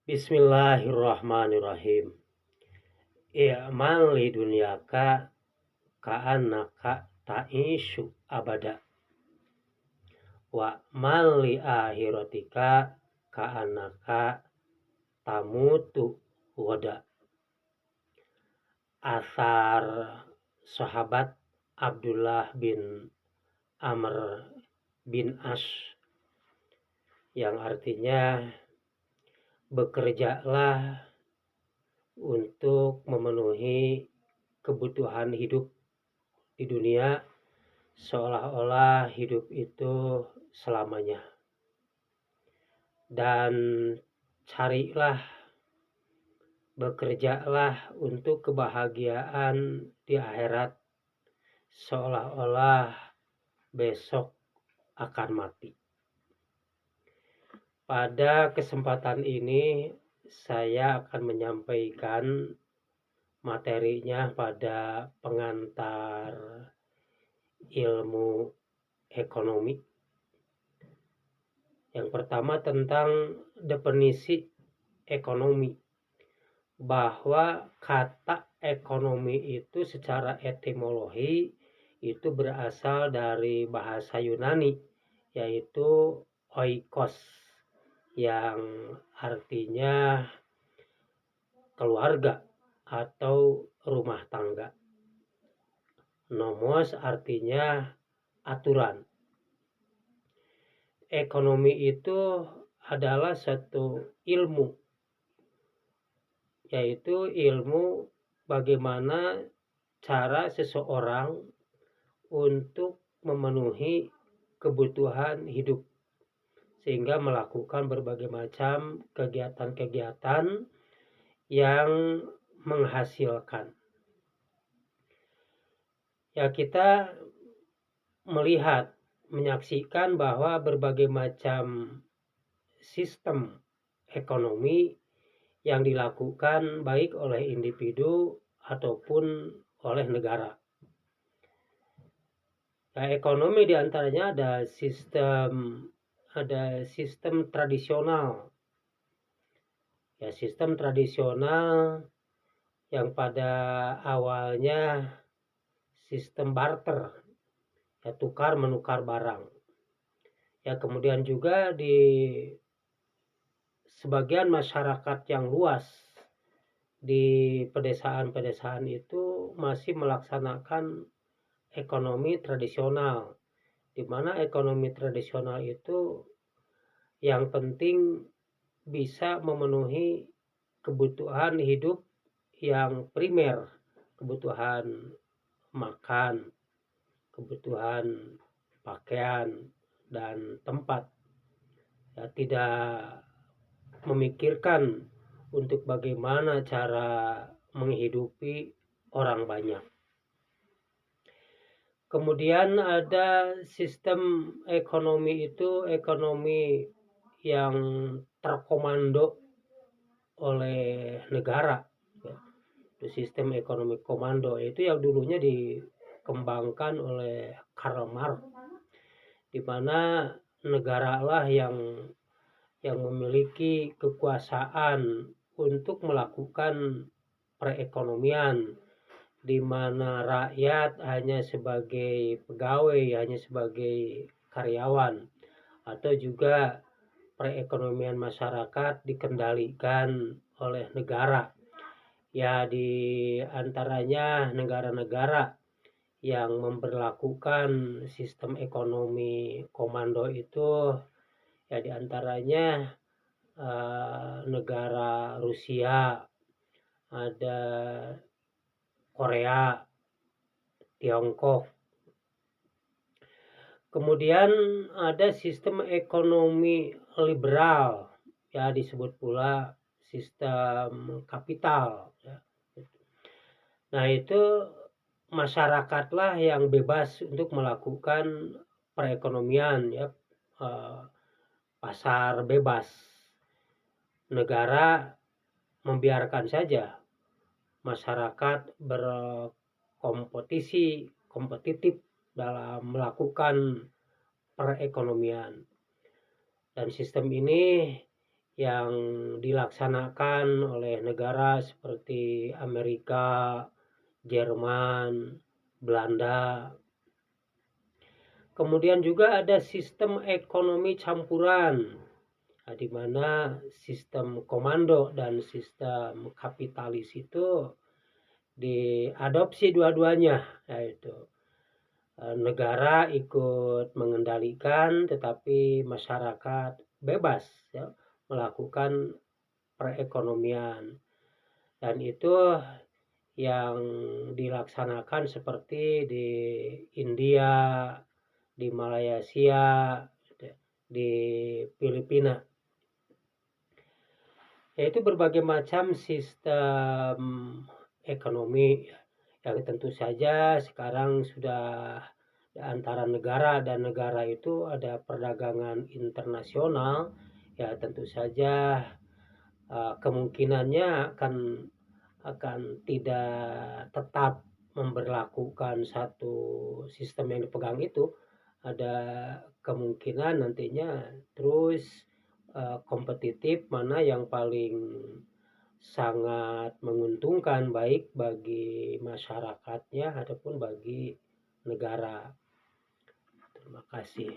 Bismillahirrahmanirrahim. I'mal li dunyaka ka'annaka ta'ishu abada. Wa mal li akhiratika ka'annaka tamutu wada. Asar sahabat Abdullah bin Amr bin As, yang artinya bekerjalah untuk memenuhi kebutuhan hidup di dunia seolah-olah hidup itu selamanya, dan carilah, bekerjalah untuk kebahagiaan di akhirat seolah-olah besok akan mati. Pada kesempatan ini saya akan menyampaikan materinya pada pengantar ilmu ekonomi. Yang pertama tentang definisi ekonomi, bahwa kata ekonomi itu secara etimologi itu berasal dari bahasa Yunani, yaitu oikos, yang artinya keluarga atau rumah tangga. Nomos artinya aturan. Ekonomi itu adalah satu ilmu, yaitu ilmu bagaimana cara seseorang untuk memenuhi kebutuhan hidup, sehingga melakukan berbagai macam kegiatan-kegiatan yang menghasilkan. Ya, kita melihat, menyaksikan bahwa berbagai macam sistem ekonomi yang dilakukan baik oleh individu ataupun oleh negara. Nah, ekonomi diantaranya ada sistem tradisional. Ya, sistem tradisional yang pada awalnya sistem barter, ya, tukar menukar barang. Ya, kemudian juga di sebagian masyarakat yang luas di pedesaan-pedesaan itu masih melaksanakan ekonomi tradisional, di mana ekonomi tradisional itu yang penting bisa memenuhi kebutuhan hidup yang primer, kebutuhan makan, kebutuhan pakaian, dan tempat. Ya, tidak memikirkan untuk bagaimana cara menghidupi orang banyak. Kemudian ada sistem ekonomi itu ekonomi yang terkomando oleh negara. Itu sistem ekonomi komando, itu yang dulunya dikembangkan oleh Karl Marx, di mana negara lah yang memiliki kekuasaan untuk melakukan perekonomian, di mana rakyat hanya sebagai pegawai, hanya sebagai karyawan, atau juga perekonomian masyarakat dikendalikan oleh negara. Ya, di antaranya negara-negara yang memberlakukan sistem ekonomi komando itu, ya, di antaranya negara Rusia, ada Korea, Tiongkok. Kemudian ada sistem ekonomi liberal, ya, disebut pula sistem kapital. Ya. Nah, itu masyarakatlah yang bebas untuk melakukan perekonomian, ya, pasar bebas. Negara membiarkan saja masyarakat kompetitif dalam melakukan perekonomian. Dan sistem ini yang dilaksanakan oleh negara seperti Amerika, Jerman, Belanda. Kemudian juga ada sistem ekonomi campuran, di mana sistem komando dan sistem kapitalis itu diadopsi dua-duanya, yaitu negara ikut mengendalikan tetapi masyarakat bebas ya, melakukan perekonomian, dan itu yang dilaksanakan seperti di India, di Malaysia, di Filipina. Yaitu berbagai macam sistem ekonomi yang tentu saja sekarang sudah antara negara dan negara itu ada perdagangan internasional, ya tentu saja kemungkinannya akan tidak tetap memberlakukan satu sistem yang dipegang itu. Ada kemungkinan nantinya terus kompetitif mana yang paling sangat menguntungkan baik bagi masyarakatnya ataupun bagi negara. Terima kasih.